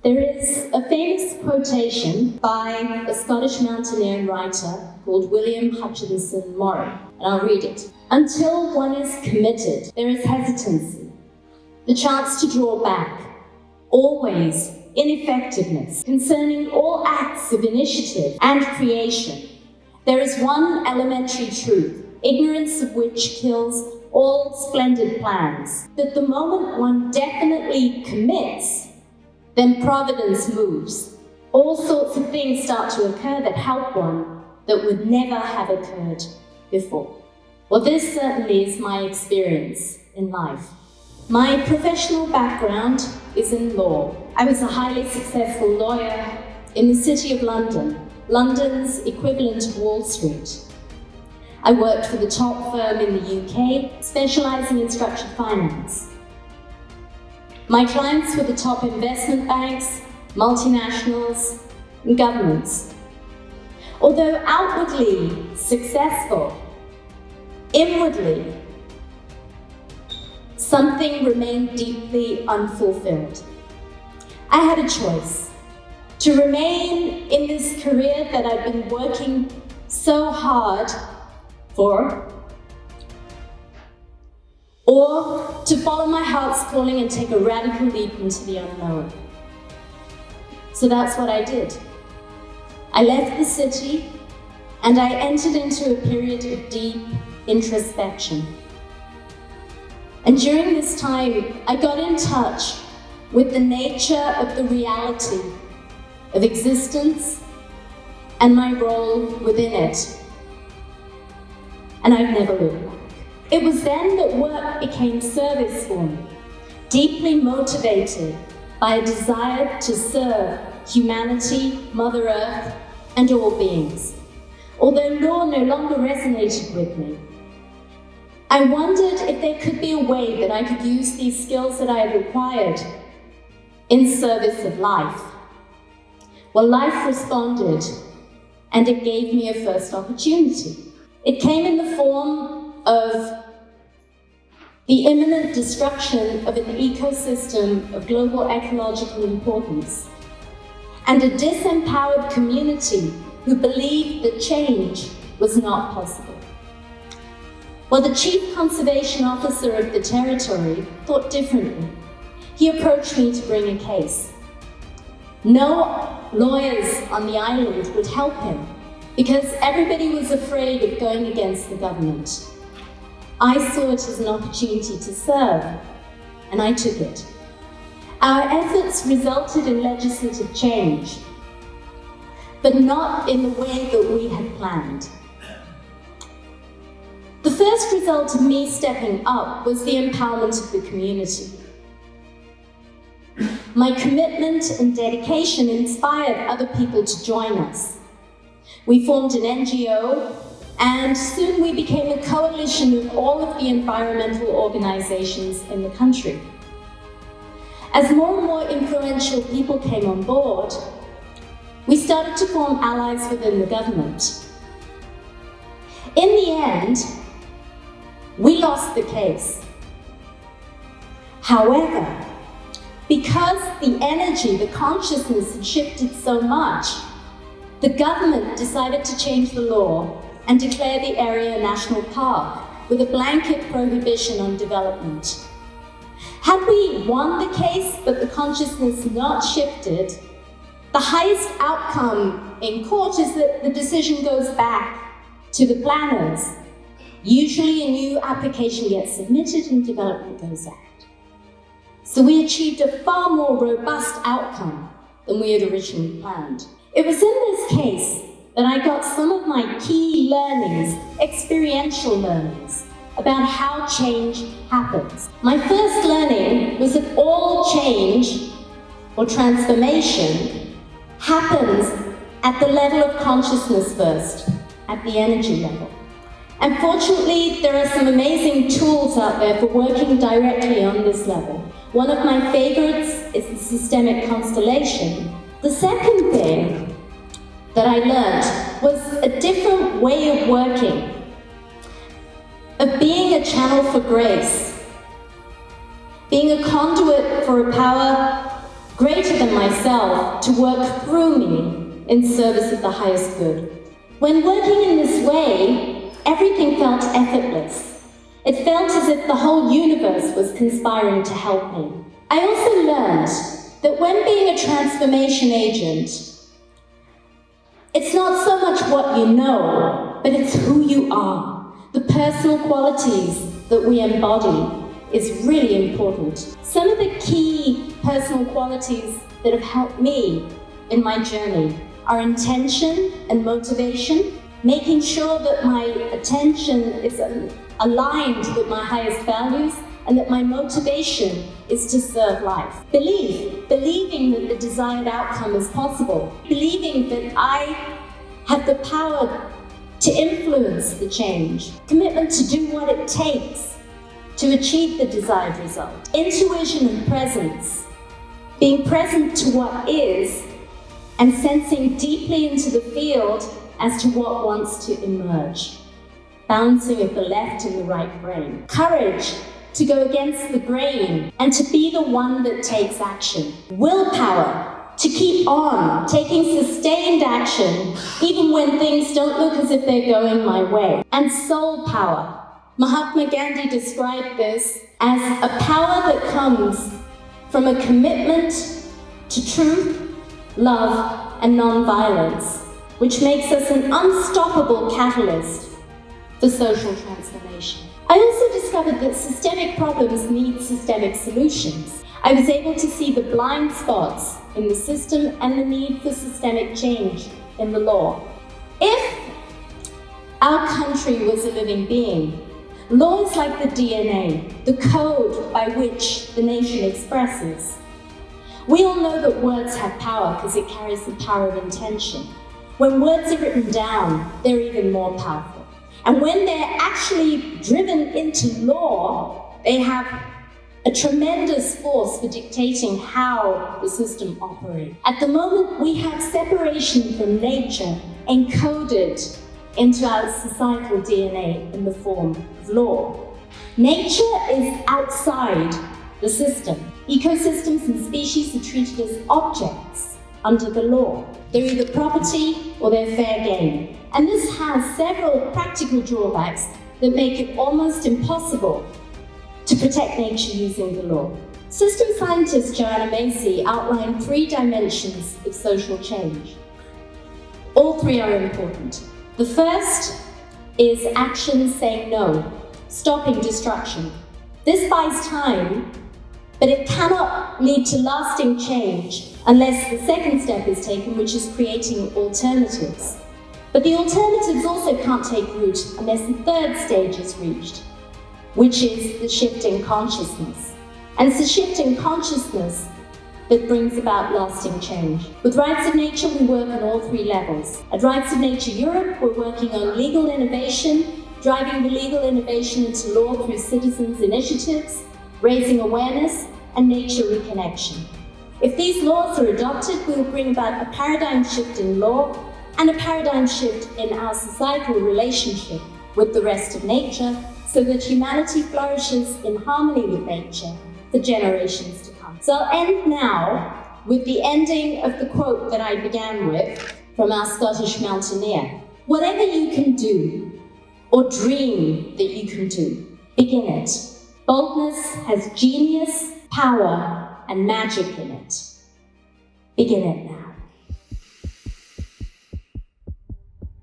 There is a famous quotation by a Scottish mountaineer and writer called William Hutchinson Murray, and I'll read it. Until one is committed, there is hesitancy, the chance to draw back, always ineffectiveness concerning all acts of initiative and creation. There is one elementary truth, ignorance of which kills all splendid plans, that the moment one definitely commits, then providence moves. All sorts of things start to occur that help one that would never have occurred before. Well, this certainly is my experience in life. My professional background is in law. I was a highly successful lawyer in the City of London, London's equivalent to Wall Street. I worked for the top firm in the UK, specializing in structured finance. My clients were the top investment banks, multinationals, and governments. Although outwardly successful, inwardly, something remained deeply unfulfilled. I had a choice: to remain in this career that I'd been working so hard for, or to follow my heart's calling and take a radical leap into the unknown. So that's what I did. I left the city and I entered into a period of deep introspection. And during this time, I got in touch with the nature of the reality of existence and my role within it. And I've never looked back. It was then that work became service for me, deeply motivated by a desire to serve humanity, Mother Earth, and all beings. Although law no longer resonated with me, I wondered if there could be a way that I could use these skills that I had acquired in service of life. Well, life responded, and it gave me a first opportunity. It came in the form of the imminent destruction of an ecosystem of global ecological importance, and a disempowered community who believed that change was not possible. Well, the chief conservation officer of the territory thought differently. He approached me to bring a case. No lawyers on the island would help him because everybody was afraid of going against the government. I saw it as an opportunity to serve, and I took it. Our efforts resulted in legislative change, but not in the way that we had planned. The first result of me stepping up was the empowerment of the community. My commitment and dedication inspired other people to join us. We formed an NGO, and soon we became a coalition of all of the environmental organizations in the country. As more and more influential people came on board, we started to form allies within the government. In the end, we lost the case. However, because the energy, the consciousness had shifted so much, the government decided to change the law and declare the area a national park with a blanket prohibition on development. Had we won the case but the consciousness not shifted, the highest outcome in court is that the decision goes back to the planners. Usually a new application gets submitted and development goes out. So we achieved a far more robust outcome than we had originally planned. It was in this case that I got some of my key learnings, experiential learnings, about how change happens. My first learning was that all change or transformation happens at the level of consciousness first, at the energy level. And fortunately, there are some amazing tools out there for working directly on this level. One of my favorites is the systemic constellation. The second thing that I learned was a different way of working, of being a channel for grace, being a conduit for a power greater than myself, to work through me in service of the highest good. When working in this way, everything felt effortless. It felt as if the whole universe was conspiring to help me. I also learned that when being a transformation agent, it's not so much what you know, but it's who you are. The personal qualities that we embody is really important. Some of the key personal qualities that have helped me in my journey are intention and motivation, making sure that my attention is aligned with my highest values, and that my motivation is to serve life. Believing that the desired outcome is possible. Believing that I have the power to influence the change. Commitment to do what it takes to achieve the desired result. Intuition and presence. Being present to what is and sensing deeply into the field as to what wants to emerge. Balancing of the left and the right brain. Courage to go against the grain and to be the one that takes action. Willpower to keep on taking sustained action even when things don't look as if they're going my way. And soul power. Mahatma Gandhi described this as a power that comes from a commitment to truth, love, and non-violence, which makes us an unstoppable catalyst for social transformation. I also discovered that systemic problems need systemic solutions. I was able to see the blind spots in the system and the need for systemic change in the law. If our country was a living being, law is like the DNA, the code by which the nation expresses. We all know that words have power because it carries the power of intention. When words are written down, they're even more powerful. And when they're actually driven into law, they have a tremendous force for dictating how the system operates. At the moment, we have separation from nature encoded into our societal DNA in the form of law. Nature is outside the system. Ecosystems and species are treated as objects under the law. They're either property or they're fair game. And this has several practical drawbacks that make it almost impossible to protect nature using the law. System scientist Joanna Macy outlined 3 dimensions of social change. All 3 are important. The first is action saying no, stopping destruction. This buys time, but it cannot lead to lasting change unless the second step is taken, which is creating alternatives. But the alternatives also can't take root unless the third stage is reached, which is the shift in consciousness. And it's the shift in consciousness that brings about lasting change. With Rights of Nature, we work on all 3 levels. At Rights of Nature Europe, we're working on legal innovation, driving the legal innovation into law through citizens' initiatives, raising awareness, and nature reconnection. If these laws are adopted, we will bring about a paradigm shift in law and a paradigm shift in our societal relationship with the rest of nature, so that humanity flourishes in harmony with nature for generations to come. So I'll end now with the ending of the quote that I began with from our Scottish mountaineer. Whatever you can do, or dream that you can do, begin it. Boldness has genius, power, and magic in it. Begin it now.